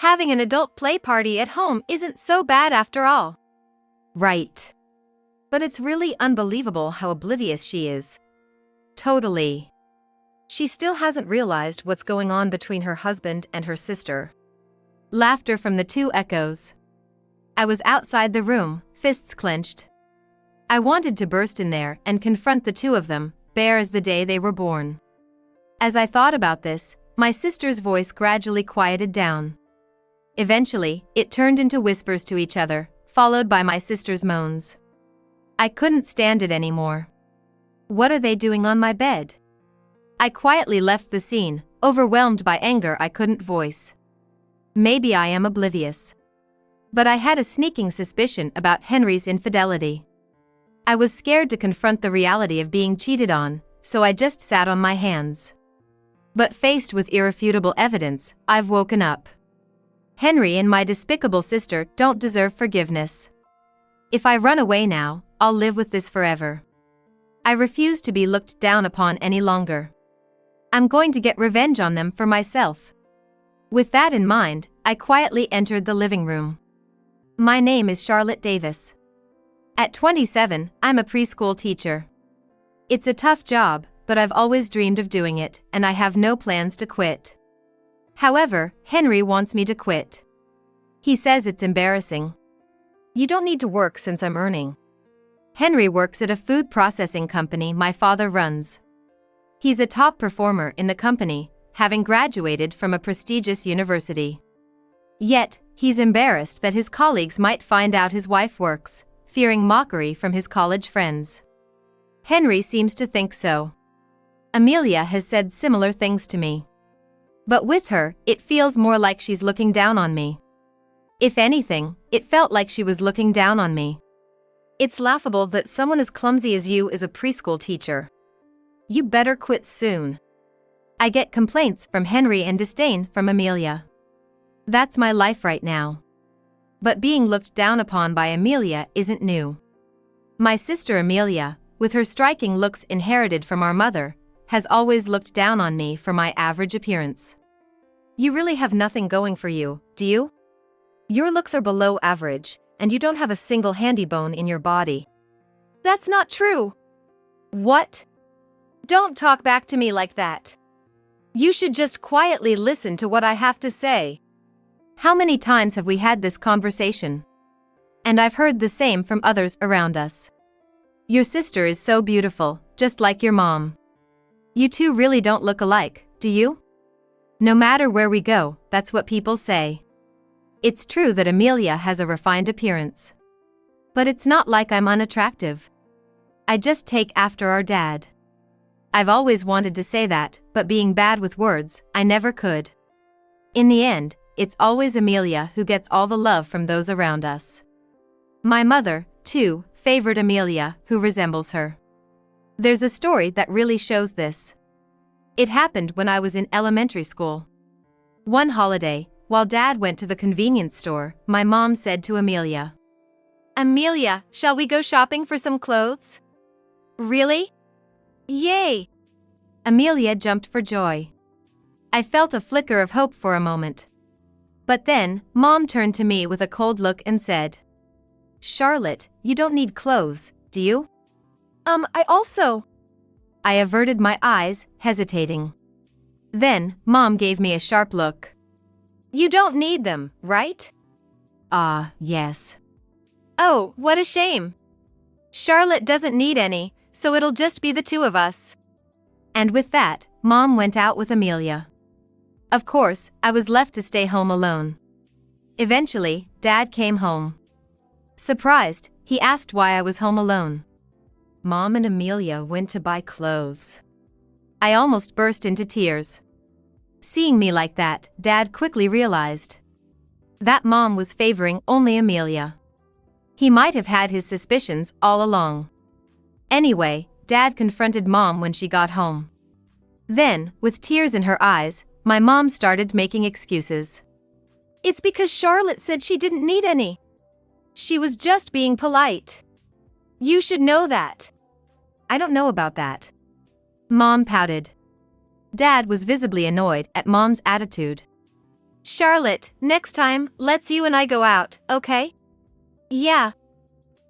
Having an adult play party at home isn't so bad after all. Right. But it's really unbelievable how oblivious she is. Totally. She still hasn't realized what's going on between her husband and her sister. Laughter from the two echoes. I was outside the room, fists clenched. I wanted to burst in there and confront the two of them, bare as the day they were born. As I thought about this, my sister's voice gradually quieted down. Eventually, it turned into whispers to each other, followed by my sister's moans. I couldn't stand it anymore. What are they doing on my bed? I quietly left the scene, overwhelmed by anger I couldn't voice. Maybe I am oblivious. But I had a sneaking suspicion about Henry's infidelity. I was scared to confront the reality of being cheated on, so I just sat on my hands. But faced with irrefutable evidence, I've woken up. Henry and my despicable sister don't deserve forgiveness. If I run away now, I'll live with this forever. I refuse to be looked down upon any longer. I'm going to get revenge on them for myself. With that in mind, I quietly entered the living room. My name is Charlotte Davis. At 27, I'm a preschool teacher. It's a tough job, but I've always dreamed of doing it, and I have no plans to quit. However, Henry wants me to quit. He says it's embarrassing. You don't need to work since I'm earning. Henry works at a food processing company my father runs. He's a top performer in the company, having graduated from a prestigious university. Yet, he's embarrassed that his colleagues might find out his wife works, fearing mockery from his college friends. Henry seems to think so. Amelia has said similar things to me. But with her, it feels more like she's looking down on me. If anything, it felt like she was looking down on me. It's laughable that someone as clumsy as you is a preschool teacher. You better quit soon. I get complaints from Henry and disdain from Amelia. That's my life right now. But being looked down upon by Amelia isn't new. My sister Amelia, with her striking looks inherited from our mother, has always looked down on me for my average appearance. You really have nothing going for you, do you? Your looks are below average, and you don't have a single handy bone in your body. That's not true. What? Don't talk back to me like that. You should just quietly listen to what I have to say. How many times have we had this conversation? And I've heard the same from others around us. Your sister is so beautiful, just like your mom. You two really don't look alike, do you? No matter where we go, that's what people say. It's true that Amelia has a refined appearance. But it's not like I'm unattractive. I just take after our dad. I've always wanted to say that, but being bad with words, I never could. In the end, it's always Amelia who gets all the love from those around us. My mother, too, favored Amelia, who resembles her. There's a story that really shows this. It happened when I was in elementary school. One holiday, while Dad went to the convenience store, my mom said to Amelia, Amelia, shall we go shopping for some clothes? Really? Yay! Amelia jumped for joy. I felt a flicker of hope for a moment. But then, Mom turned to me with a cold look and said, Charlotte, you don't need clothes, do you? I averted my eyes, hesitating. Then, Mom gave me a sharp look. You don't need them, right? Yes. Oh, what a shame. Charlotte doesn't need any, so it'll just be the two of us. And with that, Mom went out with Amelia. Of course, I was left to stay home alone. Eventually, Dad came home. Surprised, he asked why I was home alone. Mom and Amelia went to buy clothes. I almost burst into tears. Seeing me like that, Dad quickly realized that Mom was favoring only Amelia. He might have had his suspicions all along. Anyway, Dad confronted Mom when she got home. Then, with tears in her eyes, my mom started making excuses. It's because Charlotte said she didn't need any. She was just being polite. You should know that. I don't know about that. Mom pouted. Dad was visibly annoyed at Mom's attitude. Charlotte, next time, let's you and I go out, okay? Yeah.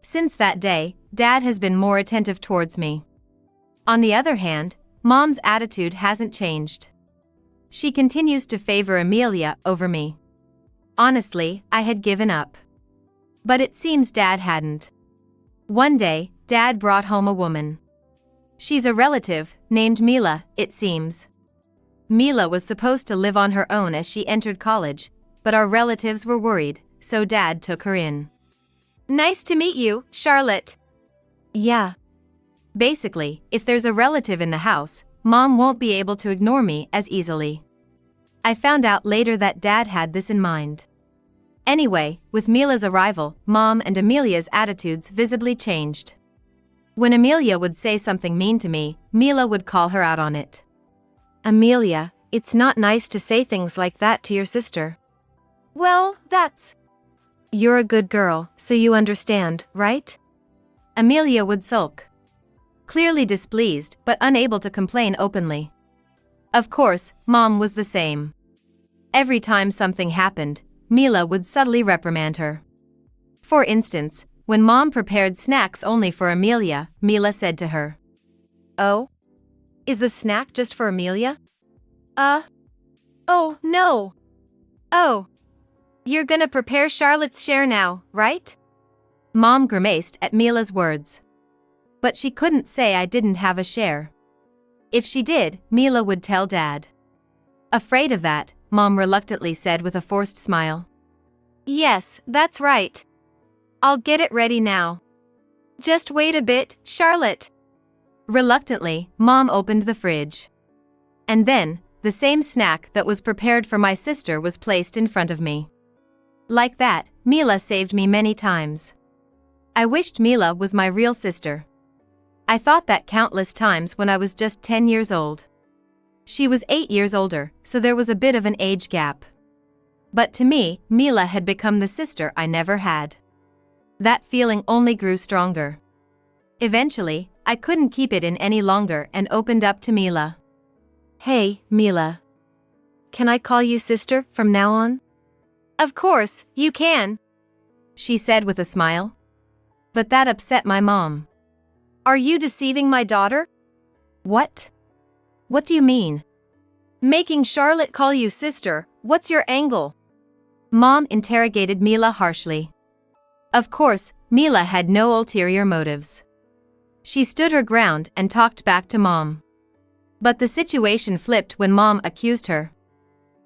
Since that day, Dad has been more attentive towards me. On the other hand, Mom's attitude hasn't changed. She continues to favor Amelia over me. Honestly, I had given up. But it seems Dad hadn't. One day, Dad brought home a woman. She's a relative, named Mila, it seems. Mila was supposed to live on her own as she entered college, but our relatives were worried, so Dad took her in. Nice to meet you, Charlotte. Yeah. Basically, if there's a relative in the house, Mom won't be able to ignore me as easily. I found out later that Dad had this in mind. Anyway, with Mila's arrival, Mom and Amelia's attitudes visibly changed. When Amelia would say something mean to me, Mila would call her out on it. Amelia, it's not nice to say things like that to your sister. Well, that's... You're a good girl, so you understand, right? Amelia would sulk. Clearly displeased but unable to complain openly. Of course, Mom was the same. Every time something happened, Mila would subtly reprimand her. For instance, when Mom prepared snacks only for Amelia, Mila said to her, "Oh? Is the snack just for Amelia?" Oh, no. Oh. You're gonna prepare Charlotte's share now, right? Mom grimaced at Mila's words. But she couldn't say I didn't have a share. If she did, Mila would tell Dad. Afraid of that, Mom reluctantly said with a forced smile. Yes, that's right. I'll get it ready now. Just wait a bit, Charlotte. Reluctantly, Mom opened the fridge. And then, the same snack that was prepared for my sister was placed in front of me. Like that, Mila saved me many times. I wished Mila was my real sister. I thought that countless times when I was just 10 years old. She was 8 years older, so there was a bit of an age gap. But to me, Mila had become the sister I never had. That feeling only grew stronger. Eventually, I couldn't keep it in any longer and opened up to Mila. Hey, Mila. Can I call you sister from now on? Of course, you can, she said with a smile. But that upset my mom. Are you deceiving my daughter? What? What do you mean? Making Charlotte call you sister, what's your angle? Mom interrogated Mila harshly. Of course, Mila had no ulterior motives. She stood her ground and talked back to Mom. But the situation flipped when Mom accused her.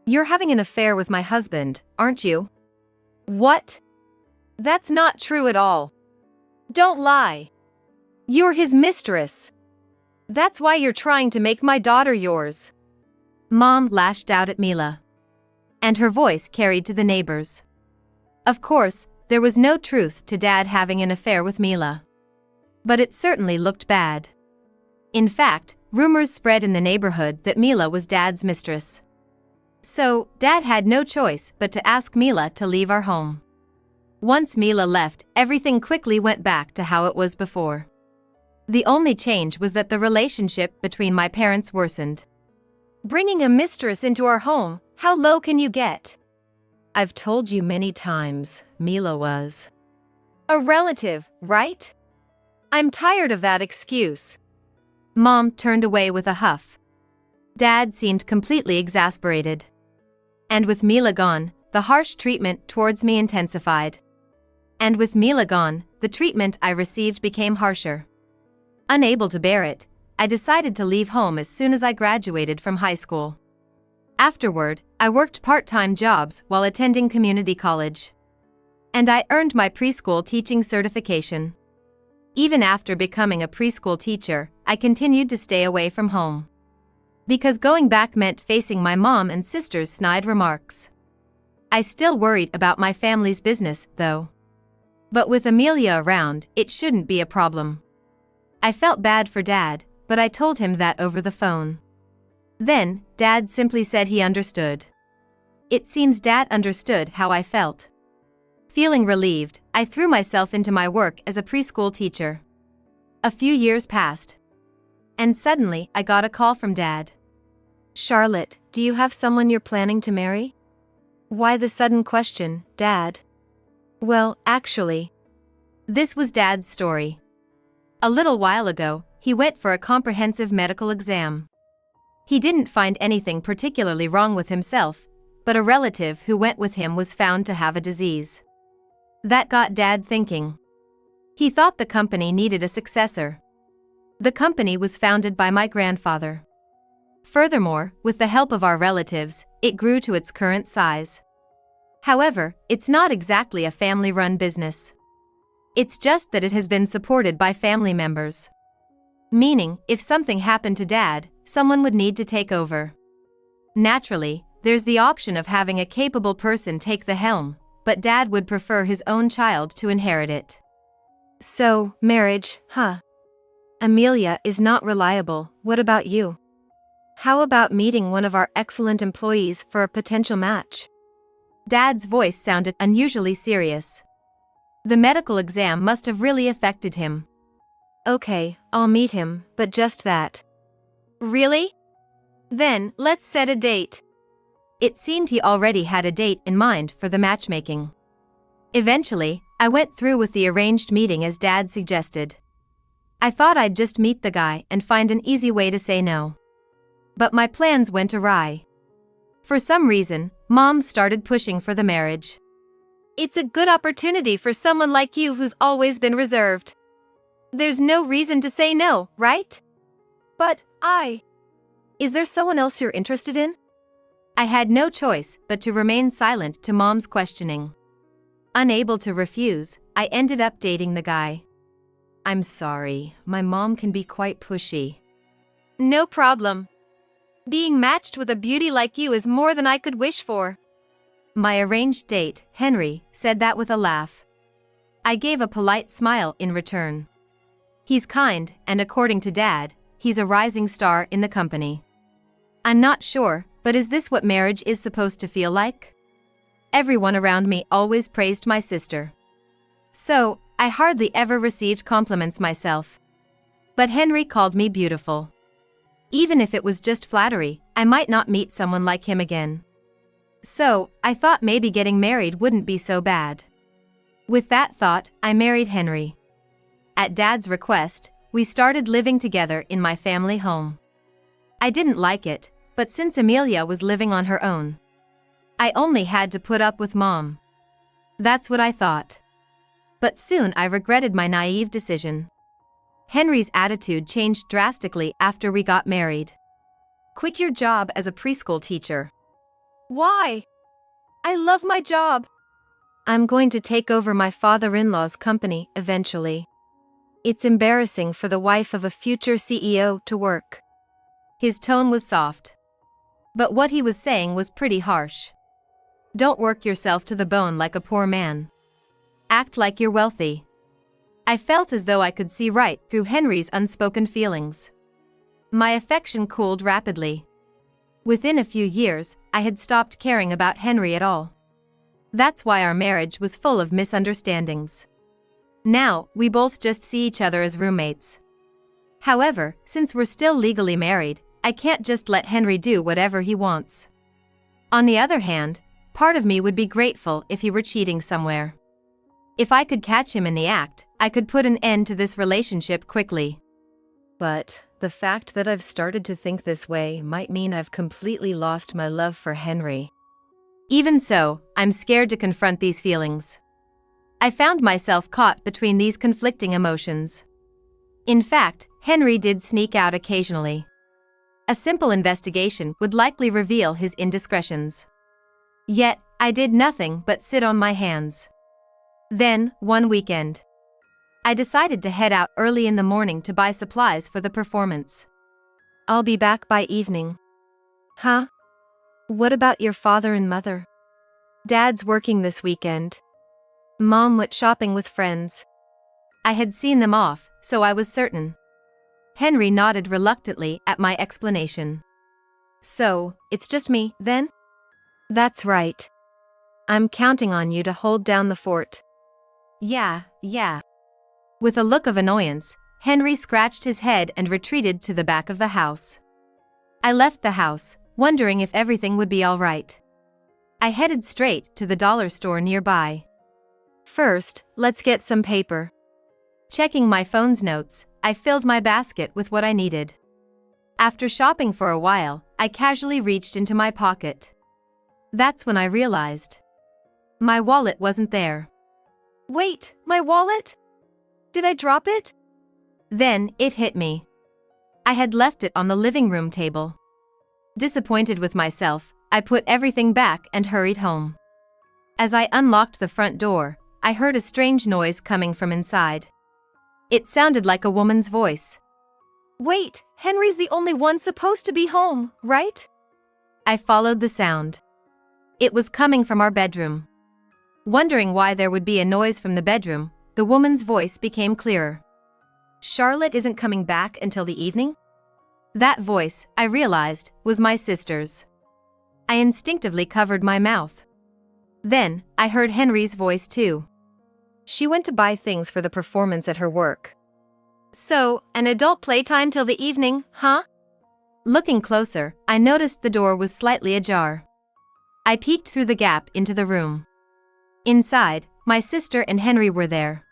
You're having an affair with my husband, aren't you? What? That's not true at all. Don't lie. You're his mistress. That's why you're trying to make my daughter yours. Mom lashed out at Mila. And her voice carried to the neighbors. Of course, there was no truth to Dad having an affair with Mila. But it certainly looked bad. In fact, rumors spread in the neighborhood that Mila was Dad's mistress. So, Dad had no choice but to ask Mila to leave our home. Once Mila left, everything quickly went back to how it was before. The only change was that the relationship between my parents worsened. Bringing a mistress into our home, how low can you get? I've told you many times, Mila was a relative, right? I'm tired of that excuse. Mom turned away with a huff. Dad seemed completely exasperated. And with Mila gone, the harsh treatment towards me intensified. And with Mila gone, the treatment I received became harsher. Unable to bear it, I decided to leave home as soon as I graduated from high school. Afterward, I worked part-time jobs while attending community college. And I earned my preschool teaching certification. Even after becoming a preschool teacher, I continued to stay away from home. Because going back meant facing my mom and sister's snide remarks. I still worried about my family's business, though. But with Amelia around, it shouldn't be a problem. I felt bad for Dad, but I told him that over the phone. Then, Dad simply said he understood. It seems Dad understood how I felt. Feeling relieved, I threw myself into my work as a preschool teacher. A few years passed. And suddenly, I got a call from Dad. Charlotte, do you have someone you're planning to marry? Why the sudden question, Dad? Well, actually, This was Dad's story. A little while ago, he went for a comprehensive medical exam. He didn't find anything particularly wrong with himself, but a relative who went with him was found to have a disease. That got Dad thinking. He thought the company needed a successor. The company was founded by my grandfather. Furthermore, with the help of our relatives, it grew to its current size. However, it's not exactly a family-run business. It's just that it has been supported by family members. Meaning, if something happened to Dad, someone would need to take over. Naturally, there's the option of having a capable person take the helm, but Dad would prefer his own child to inherit it. So, marriage, huh? Amelia is not reliable. What about you? How about meeting one of our excellent employees for a potential match? Dad's voice sounded unusually serious. The medical exam must have really affected him. Okay, I'll meet him, but just that. Really? Then, let's set a date. It seemed he already had a date in mind for the matchmaking. Eventually, I went through with the arranged meeting as Dad suggested. I thought I'd just meet the guy and find an easy way to say no. But my plans went awry. For some reason, Mom started pushing for the marriage. It's a good opportunity for someone like you who's always been reserved. There's no reason to say no, right? But Is there someone else you're interested in? I had no choice but to remain silent to Mom's questioning. Unable to refuse, I ended up dating the guy. I'm sorry, my mom can be quite pushy. No problem. Being matched with a beauty like you is more than I could wish for. My arranged date, Henry, said that with a laugh. I gave a polite smile in return. He's kind, and according to Dad, he's a rising star in the company. I'm not sure, but is this what marriage is supposed to feel like? Everyone around me always praised my sister. So, I hardly ever received compliments myself. But Henry called me beautiful. Even if it was just flattery, I might not meet someone like him again. So, I thought maybe getting married wouldn't be so bad. With that thought, I married Henry. At Dad's request, we started living together in my family home. I didn't like it, but since Amelia was living on her own, I only had to put up with Mom. That's what I thought. But soon I regretted my naive decision. Henry's attitude changed drastically after we got married. Quit your job as a preschool teacher. Why? I love my job. I'm going to take over my father-in-law's company eventually. It's embarrassing for the wife of a future CEO to work. His tone was soft. But what he was saying was pretty harsh. Don't work yourself to the bone like a poor man. Act like you're wealthy. I felt as though I could see right through Henry's unspoken feelings. My affection cooled rapidly. Within a few years, I had stopped caring about Henry at all. That's why our marriage was full of misunderstandings. Now, we both just see each other as roommates. However, since we're still legally married, I can't just let Henry do whatever he wants. On the other hand, part of me would be grateful if he were cheating somewhere. If I could catch him in the act, I could put an end to this relationship quickly. But the fact that I've started to think this way might mean I've completely lost my love for Henry. Even so, I'm scared to confront these feelings. I found myself caught between these conflicting emotions. In fact, Henry did sneak out occasionally. A simple investigation would likely reveal his indiscretions. Yet, I did nothing but sit on my hands. Then, one weekend, I decided to head out early in the morning to buy supplies for the performance. I'll be back by evening. Huh? What about your father and mother? Dad's working this weekend. Mom went shopping with friends. I had seen them off, so I was certain. Henry nodded reluctantly at my explanation. So, it's just me, then? That's right. I'm counting on you to hold down the fort. Yeah. With a look of annoyance, Henry scratched his head and retreated to the back of the house. I left the house, wondering if everything would be all right. I headed straight to the dollar store nearby. First, let's get some paper. Checking my phone's notes, I filled my basket with what I needed. After shopping for a while, I casually reached into my pocket. That's when I realized my wallet wasn't there. Wait, my wallet? Did I drop it? Then it hit me. I had left it on the living room table. Disappointed with myself, I put everything back and hurried home. As I unlocked the front door, I heard a strange noise coming from inside. It sounded like a woman's voice. Wait, Henry's the only one supposed to be home, right? I followed the sound. It was coming from our bedroom. Wondering why there would be a noise from the bedroom, the woman's voice became clearer. Charlotte isn't coming back until the evening? That voice, I realized, was my sister's. I instinctively covered my mouth. Then, I heard Henry's voice too. She went to buy things for the performance at her work. So, an adult playtime till the evening, huh? Looking closer, I noticed the door was slightly ajar. I peeked through the gap into the room. Inside, my sister and Henry were there.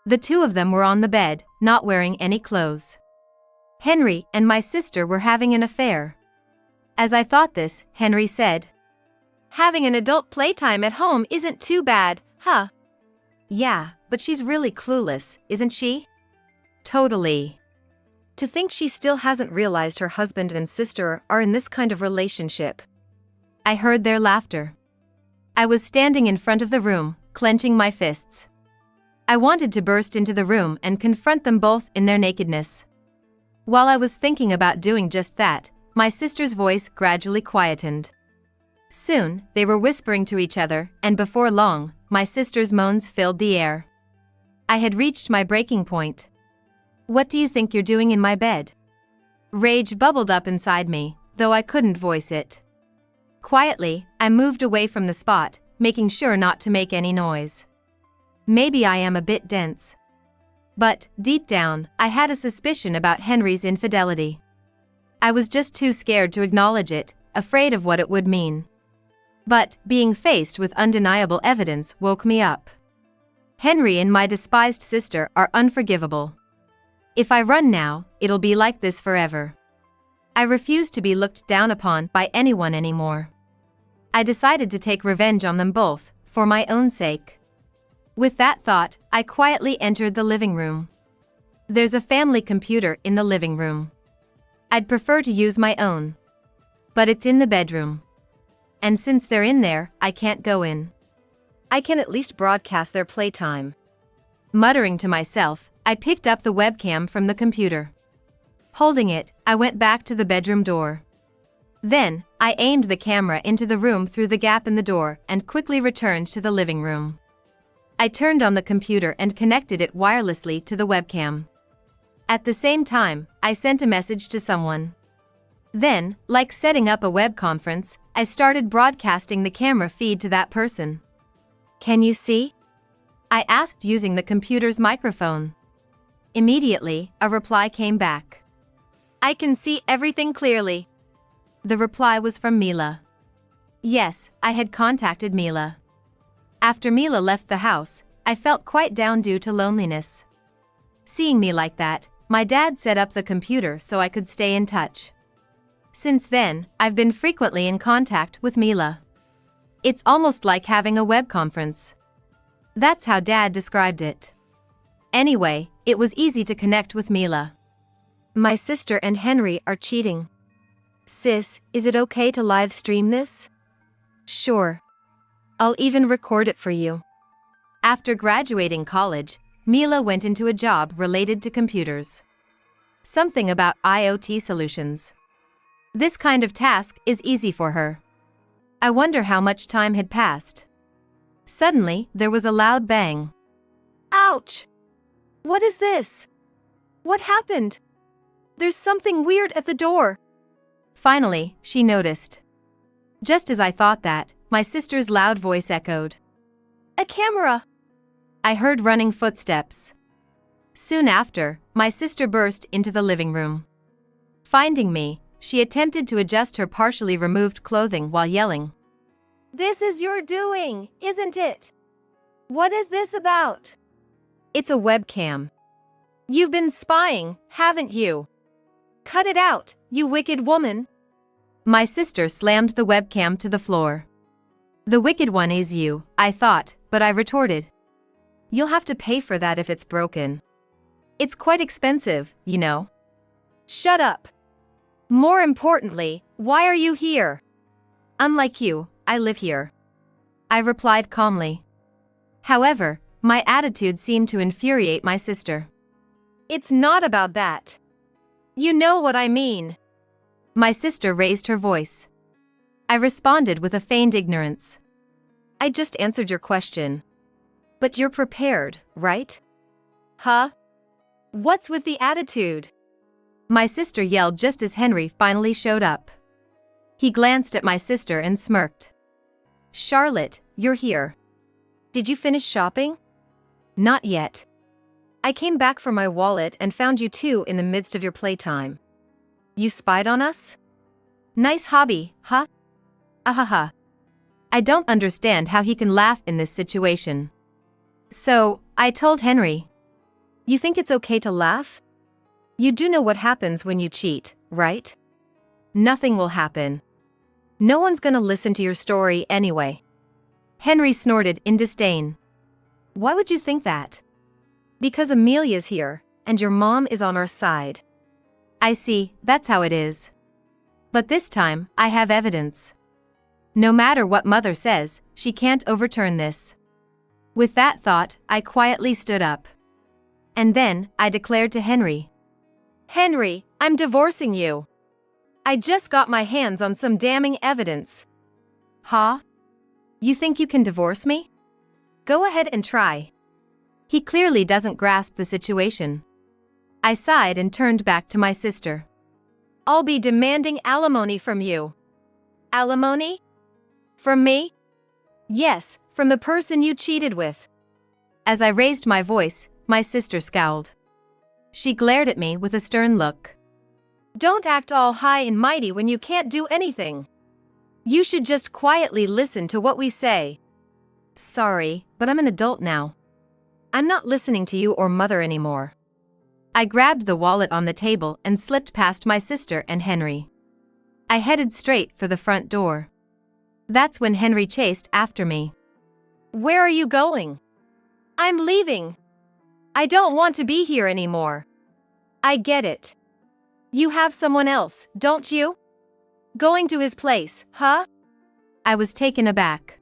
The two of them were on the bed, not wearing any clothes. Henry and my sister were having an affair. As I thought this, Henry said, "Having an adult playtime at home isn't too bad, huh?" "Yeah, but she's really clueless, isn't she?" "Totally." To think she still hasn't realized her husband and sister are in this kind of relationship. I heard their laughter. I was standing in front of the room, clenching my fists. I wanted to burst into the room and confront them both in their nakedness. While I was thinking about doing just that, my sister's voice gradually quietened. Soon, they were whispering to each other, and before long, my sister's moans filled the air. I had reached my breaking point. "What do you think you're doing in my bed?" Rage bubbled up inside me, though I couldn't voice it. Quietly, I moved away from the spot, making sure not to make any noise. Maybe I am a bit dense. But, deep down, I had a suspicion about Henry's infidelity. I was just too scared to acknowledge it, afraid of what it would mean. But, being faced with undeniable evidence woke me up. Henry and my despised sister are unforgivable. If I run now, it'll be like this forever. I refuse to be looked down upon by anyone anymore. I decided to take revenge on them both, for my own sake. With that thought, I quietly entered the living room. There's a family computer in the living room. I'd prefer to use my own. But it's in the bedroom. And since they're in there, I can't go in. I can at least broadcast their playtime. Muttering to myself, I picked up the webcam from the computer. Holding it, I went back to the bedroom door. Then, I aimed the camera into the room through the gap in the door and quickly returned to the living room. I turned on the computer and connected it wirelessly to the webcam. At the same time, I sent a message to someone. Then, like setting up a web conference, I started broadcasting the camera feed to that person. "Can you see?" I asked using the computer's microphone. Immediately, a reply came back. "I can see everything clearly." The reply was from Mila. Yes, I had contacted Mila. After Mila left the house, I felt quite down due to loneliness. Seeing me like that, my dad set up the computer so I could stay in touch. Since then, I've been frequently in contact with Mila. It's almost like having a web conference. That's how Dad described it. Anyway, it was easy to connect with Mila. "My sister and Henry are cheating. Sis, is it okay to live stream this?" "Sure. I'll even record it for you." After graduating college, Mila went into a job related to computers. Something about IoT solutions. This kind of task is easy for her. I wonder how much time had passed. Suddenly, there was a loud bang. "Ouch! What is this? What happened? There's something weird at the door." Finally, she noticed. Just as I thought that, my sister's loud voice echoed. "A camera!" I heard running footsteps. Soon after, my sister burst into the living room. Finding me, she attempted to adjust her partially removed clothing while yelling. This is your doing, isn't it? What is this about? It's a webcam. You've been spying, haven't you? Cut it out, you wicked woman. My sister slammed the webcam to the floor. The wicked one is you, I thought, but I retorted. You'll have to pay for that if it's broken. It's quite expensive, you know. Shut up. More importantly, why are you here? Unlike you, I live here. I replied calmly. However, my attitude seemed to infuriate my sister. It's not about that. You know what I mean. My sister raised her voice. I responded with a feigned ignorance. I just answered your question. But you're prepared, right? Huh? What's with the attitude? My sister yelled just as Henry finally showed up. He glanced at my sister and smirked. Charlotte, you're here. Did you finish shopping? Not yet. I came back for my wallet and found you two in the midst of your playtime. You spied on us? Nice hobby, huh? Ahaha. I don't understand how he can laugh in this situation. So, I told Henry. You think it's okay to laugh? You do know what happens when you cheat, right? Nothing will happen. No one's gonna listen to your story anyway. Henry snorted in disdain. Why would you think that? Because Amelia's here, and your mom is on our side. I see, that's how it is. But this time, I have evidence. No matter what Mother says, she can't overturn this. With that thought, I quietly stood up. And then, I declared to Henry. Henry, I'm divorcing you. I just got my hands on some damning evidence. Huh? You think you can divorce me? Go ahead and try. He clearly doesn't grasp the situation. I sighed and turned back to my sister. I'll be demanding alimony from you. Alimony? From me? Yes, from the person you cheated with. As I raised my voice, my sister scowled. She glared at me with a stern look. Don't act all high and mighty when you can't do anything. You should just quietly listen to what we say. Sorry, but I'm an adult now. I'm not listening to you or Mother anymore. I grabbed the wallet on the table and slipped past my sister and Henry. I headed straight for the front door. That's when Henry chased after me. Where are you going? I'm leaving. I don't want to be here anymore. I get it. You have someone else, don't you? Going to his place, huh? I was taken aback.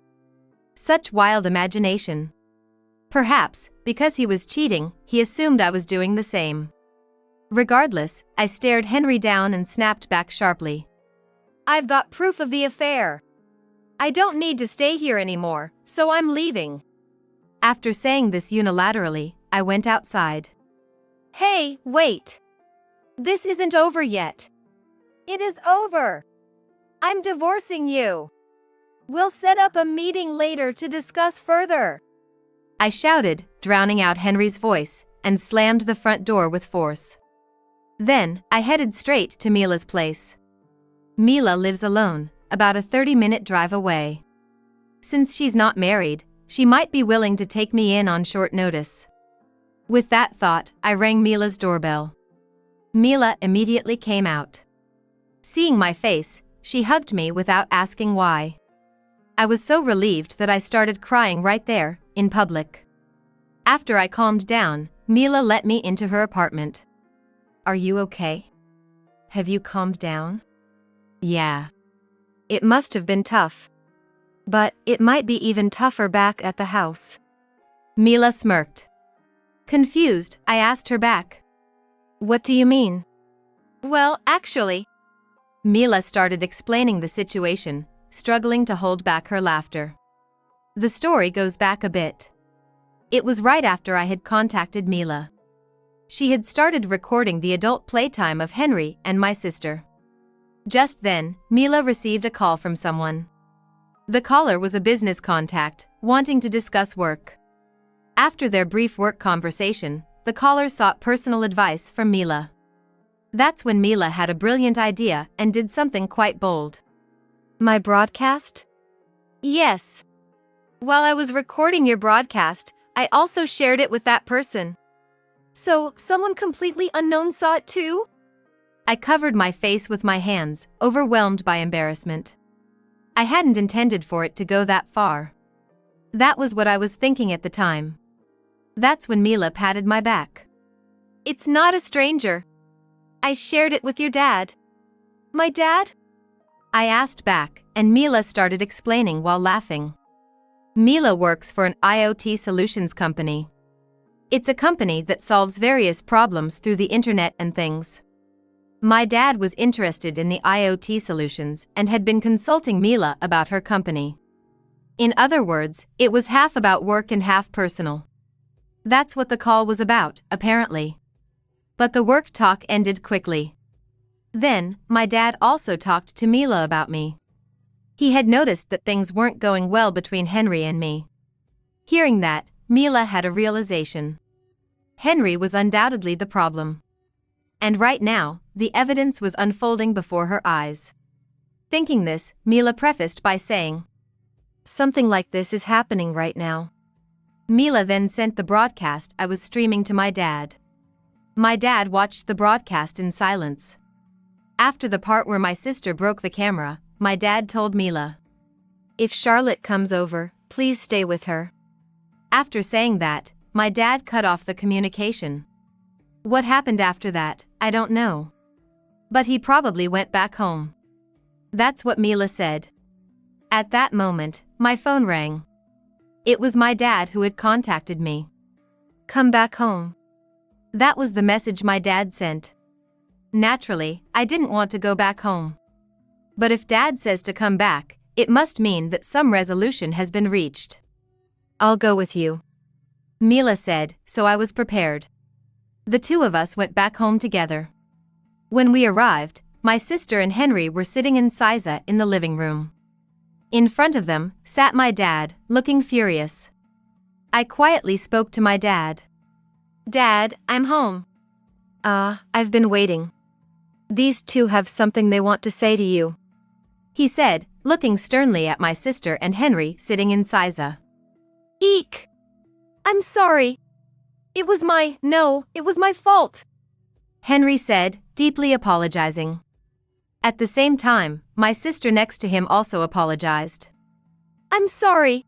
Such wild imagination. Perhaps, because he was cheating, he assumed I was doing the same. Regardless, I stared Henry down and snapped back sharply. I've got proof of the affair. I don't need to stay here anymore, so I'm leaving. After saying this unilaterally, I went outside. Hey, wait. This isn't over yet. It is over. I'm divorcing you. We'll set up a meeting later to discuss further. I shouted, drowning out Henry's voice, and slammed the front door with force. Then, I headed straight to Mila's place. Mila lives alone, about a 30-minute drive away. Since she's not married, she might be willing to take me in on short notice. With that thought, I rang Mila's doorbell. Mila immediately came out. Seeing my face, she hugged me without asking why. I was so relieved that I started crying right there, in public. After I calmed down, Mila let me into her apartment. Are you okay? Have you calmed down? Yeah. It must have been tough. But it might be even tougher back at the house. Mila smirked. Confused, I asked her back. What do you mean? Well, actually. Mila started explaining the situation, struggling to hold back her laughter. The story goes back a bit. It was right after I had contacted Mila. She had started recording the adult playtime of Henry and my sister. Just then, Mila received a call from someone. The caller was a business contact, wanting to discuss work. After their brief work conversation, the caller sought personal advice from Mila. That's when Mila had a brilliant idea and did something quite bold. My broadcast? Yes. While I was recording your broadcast, I also shared it with that person. So, someone completely unknown saw it too? I covered my face with my hands, overwhelmed by embarrassment. I hadn't intended for it to go that far. That was what I was thinking at the time. That's when Mila patted my back. It's not a stranger. I shared it with your dad. My dad? I asked back, and Mila started explaining while laughing. Mila works for an IoT solutions company. It's a company that solves various problems through the internet and things. My dad was interested in the IoT solutions and had been consulting Mila about her company. In other words, it was half about work and half personal. That's what the call was about, apparently. But the work talk ended quickly. Then, my dad also talked to Mila about me. He had noticed that things weren't going well between Henry and me. Hearing that, Mila had a realization. Henry was undoubtedly the problem. And right now, the evidence was unfolding before her eyes. Thinking this, Mila prefaced by saying, "Something like this is happening right now." Mila then sent the broadcast I was streaming to my dad. My dad watched the broadcast in silence. After the part where my sister broke the camera, my dad told Mila, "If Charlotte comes over, please stay with her." After saying that, my dad cut off the communication. What happened after that, I don't know. But he probably went back home. That's what Mila said. At that moment, my phone rang. It was my dad who had contacted me. "Come back home." That was the message my dad sent. Naturally, I didn't want to go back home. But if Dad says to come back, it must mean that some resolution has been reached. "I'll go with you," Mila said, so I was prepared. The two of us went back home together. When we arrived, my sister and Henry were sitting in Siza in the living room. In front of them sat my dad, looking furious. I quietly spoke to my dad. "Dad, I'm home." I've been waiting. These two have something they want to say to you," he said, looking sternly at my sister and Henry sitting in Siza. "Eek! I'm sorry. It was my fault," Henry said, deeply apologizing. At the same time, my sister next to him also apologized. "I'm sorry.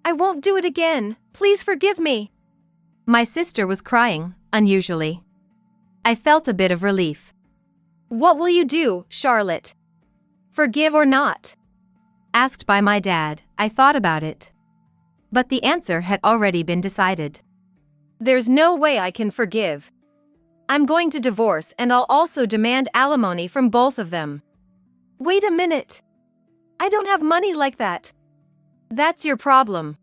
I won't do it again. Please forgive me." My sister was crying, unusually. I felt a bit of relief. "What will you do, Charlotte? Forgive or not?" Asked by my dad, I thought about it. But the answer had already been decided. "There's no way I can forgive. I'm going to divorce and I'll also demand alimony from both of them." "Wait a minute. I don't have money like that." "That's your problem.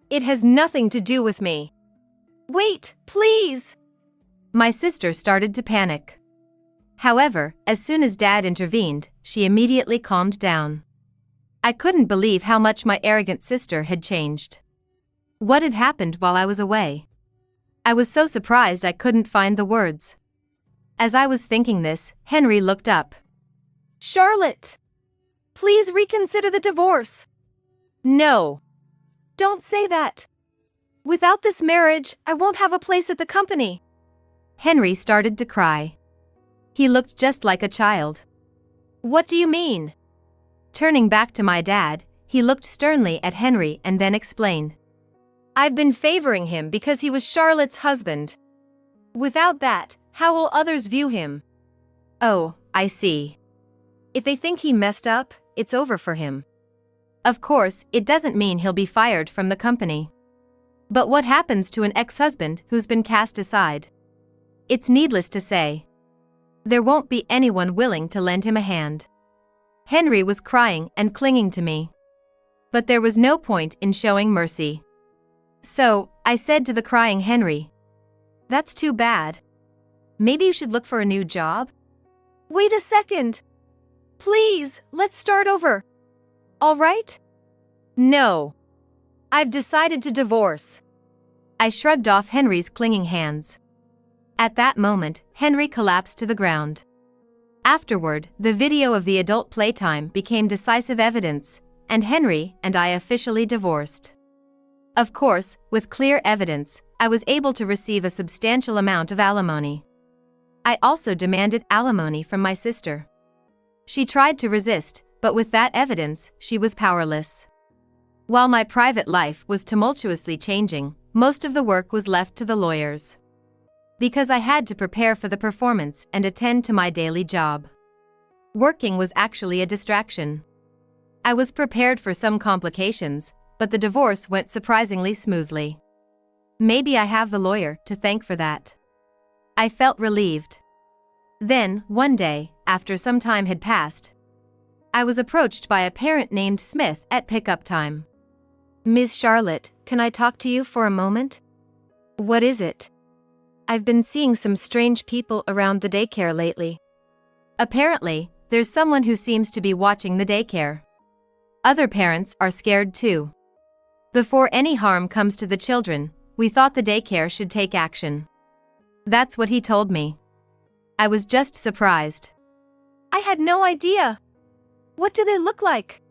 It has nothing to do with me." "Wait, please." My sister started to panic. However, as soon as Dad intervened, she immediately calmed down. I couldn't believe how much my arrogant sister had changed. What had happened while I was away? I was so surprised I couldn't find the words. As I was thinking this, Henry looked up. "Charlotte, please reconsider the divorce." "No. Don't say that. Without this marriage, I won't have a place at the company." Henry started to cry. He looked just like a child. "What do you mean?" Turning back to my dad, he looked sternly at Henry and then explained. "I've been favoring him because he was Charlotte's husband. Without that, how will others view him?" "Oh, I see. If they think he messed up, it's over for him." Of course, it doesn't mean he'll be fired from the company. But what happens to an ex-husband who's been cast aside? It's needless to say. There won't be anyone willing to lend him a hand. Henry was crying and clinging to me. But there was no point in showing mercy. So, I said to the crying Henry, "That's too bad. Maybe you should look for a new job?" "Wait a second. Please, let's start over. All right?" "No. I've decided to divorce." I shrugged off Henry's clinging hands. At that moment, Henry collapsed to the ground. Afterward, the video of the adult playtime became decisive evidence, and Henry and I officially divorced. Of course, with clear evidence, I was able to receive a substantial amount of alimony. I also demanded alimony from my sister. She tried to resist, but with that evidence, she was powerless. While my private life was tumultuously changing, most of the work was left to the lawyers. Because I had to prepare for the performance and attend to my daily job. Working was actually a distraction. I was prepared for some complications, but the divorce went surprisingly smoothly. Maybe I have the lawyer to thank for that. I felt relieved. Then, one day, after some time had passed, I was approached by a parent named Smith at pickup time. Ms. Charlotte, can I talk to you for a moment? What is it? I've been seeing some strange people around the daycare lately. Apparently, there's someone who seems to be watching the daycare. Other parents are scared too. Before any harm comes to the children, we thought the daycare should take action. That's what he told me. I was just surprised. I had no idea. What do they look like?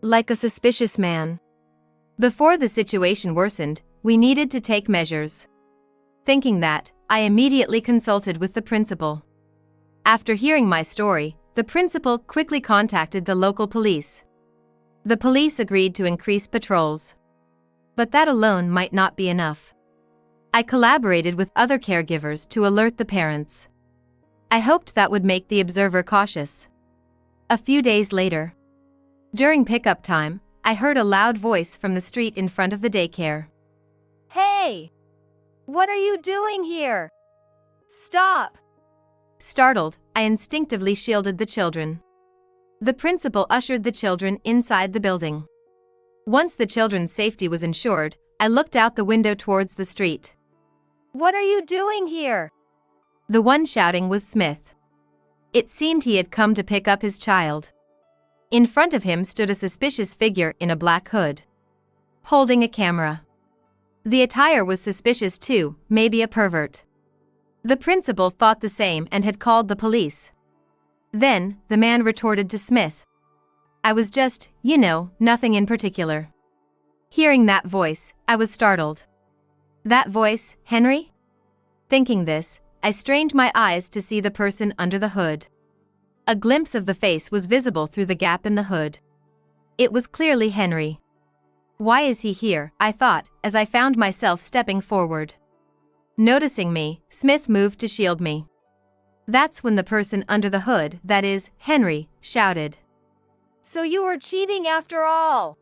Like a suspicious man. Before the situation worsened, we needed to take measures. Thinking that, I immediately consulted with the principal. After hearing my story, the principal quickly contacted the local police. The police agreed to increase patrols. But that alone might not be enough. I collaborated with other caregivers to alert the parents. I hoped that would make the observer cautious. A few days later, during pickup time, I heard a loud voice from the street in front of the daycare. Hey! What are you doing here? Stop! Startled, I instinctively shielded the children. The principal ushered the children inside the building. Once the children's safety was ensured, I looked out the window towards the street. What are you doing here? The one shouting was Smith. It seemed he had come to pick up his child. In front of him stood a suspicious figure in a black hood, holding a camera. The attire was suspicious too, maybe a pervert. The principal thought the same and had called the police. Then, the man retorted to Smith. I was just, nothing in particular. Hearing that voice, I was startled. That voice, Henry? Thinking this, I strained my eyes to see the person under the hood. A glimpse of the face was visible through the gap in the hood. It was clearly Henry. Why is he here? I thought, as I found myself stepping forward. Noticing me, Smith moved to shield me. That's when the person under the hood, that is, Henry, shouted. So you were cheating after all?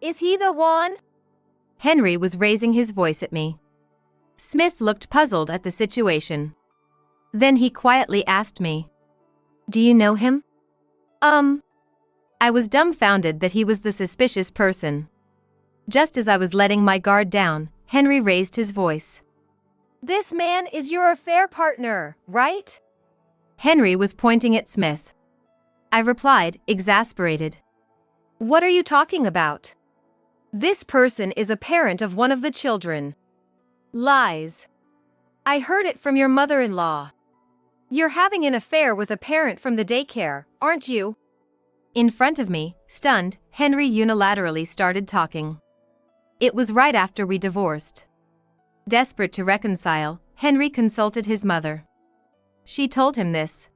Is he the one? Henry was raising his voice at me. Smith looked puzzled at the situation. Then he quietly asked me, Do you know him? I was dumbfounded that he was the suspicious person. Just as I was letting my guard down, Henry raised his voice. This man is your affair partner, right? Henry was pointing at Smith. I replied, exasperated. What are you talking about? This person is a parent of one of the children. Lies. I heard it from your mother-in-law. You're having an affair with a parent from the daycare, aren't you? In front of me, stunned, Henry unilaterally started talking. It was right after we divorced. Desperate to reconcile, Henry consulted his mother. She told him this.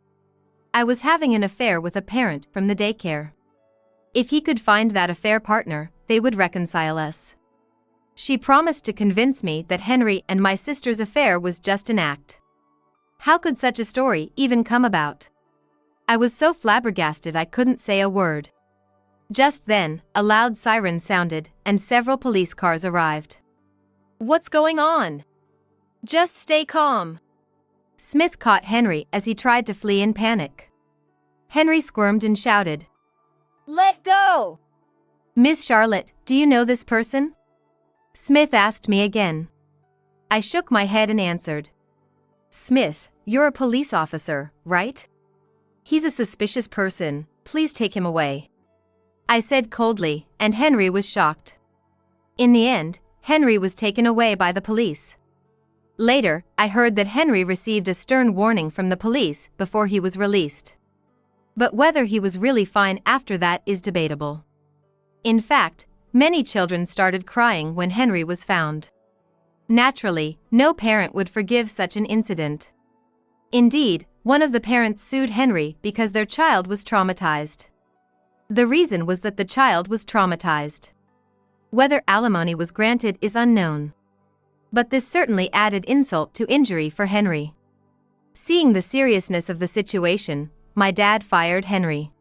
I was having an affair with a parent from the daycare. If he could find that affair partner, they would reconcile us. She promised to convince me that Henry and my sister's affair was just an act. How could such a story even come about? I was so flabbergasted I couldn't say a word. Just then, a loud siren sounded, and several police cars arrived. What's going on? Just stay calm. Smith caught Henry as he tried to flee in panic. Henry squirmed and shouted, Let go! Miss Charlotte, do you know this person? Smith asked me again. I shook my head and answered. Smith, you're a police officer, right? He's a suspicious person, please take him away. I said coldly, and Henry was shocked. In the end, Henry was taken away by the police. Later, I heard that Henry received a stern warning from the police before he was released. But whether he was really fine after that is debatable. In fact, many children started crying when Henry was found. Naturally, no parent would forgive such an incident. Indeed, one of the parents sued Henry because their child was traumatized. The reason was that the child was traumatized. Whether alimony was granted is unknown. But this certainly added insult to injury for Henry. Seeing the seriousness of the situation, my dad fired Henry.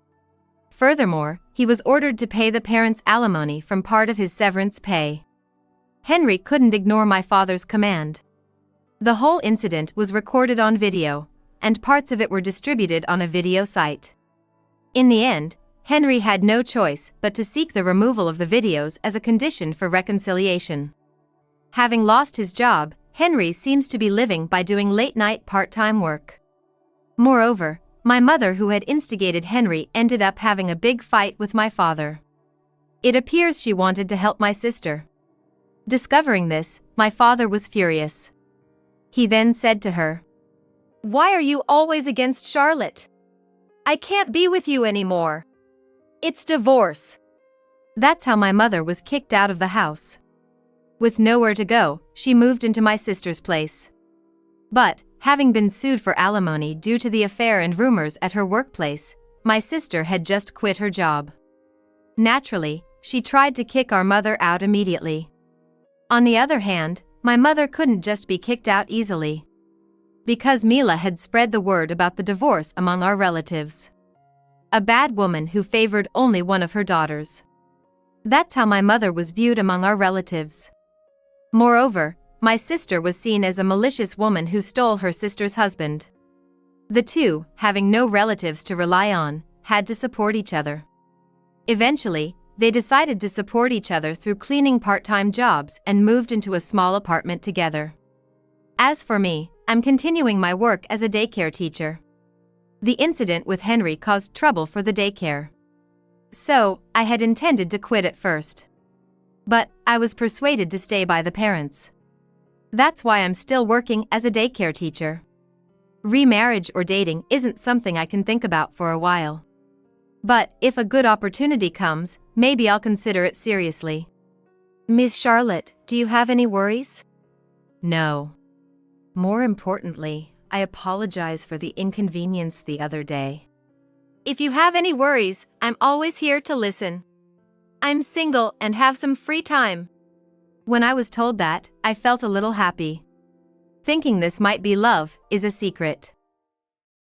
Furthermore, he was ordered to pay the parents' alimony from part of his severance pay. Henry couldn't ignore my father's command. The whole incident was recorded on video, and parts of it were distributed on a video site. In the end, Henry had no choice but to seek the removal of the videos as a condition for reconciliation. Having lost his job, Henry seems to be living by doing late-night part-time work. Moreover, my mother, who had instigated Henry, ended up having a big fight with my father. It appears she wanted to help my sister. Discovering this, my father was furious. He then said to her, "Why are you always against Charlotte? I can't be with you anymore. It's divorce." That's how my mother was kicked out of the house. With nowhere to go, she moved into my sister's place. But, having been sued for alimony due to the affair and rumors at her workplace, my sister had just quit her job. Naturally, she tried to kick our mother out immediately. On the other hand, my mother couldn't just be kicked out easily. Because Mila had spread the word about the divorce among our relatives. A bad woman who favored only one of her daughters. That's how my mother was viewed among our relatives. Moreover, my sister was seen as a malicious woman who stole her sister's husband. The two, having no relatives to rely on, had to support each other. Eventually, they decided to support each other through cleaning part-time jobs and moved into a small apartment together. As for me, I'm continuing my work as a daycare teacher. The incident with Henry caused trouble for the daycare. So, I had intended to quit at first. But, I was persuaded to stay by the parents. That's why I'm still working as a daycare teacher. Remarriage or dating isn't something I can think about for a while. But, if a good opportunity comes, maybe I'll consider it seriously. Miss Charlotte, do you have any worries? No. More importantly, I apologize for the inconvenience the other day. If you have any worries, I'm always here to listen. I'm single and have some free time. When I was told that, I felt a little happy. Thinking this might be love is a secret.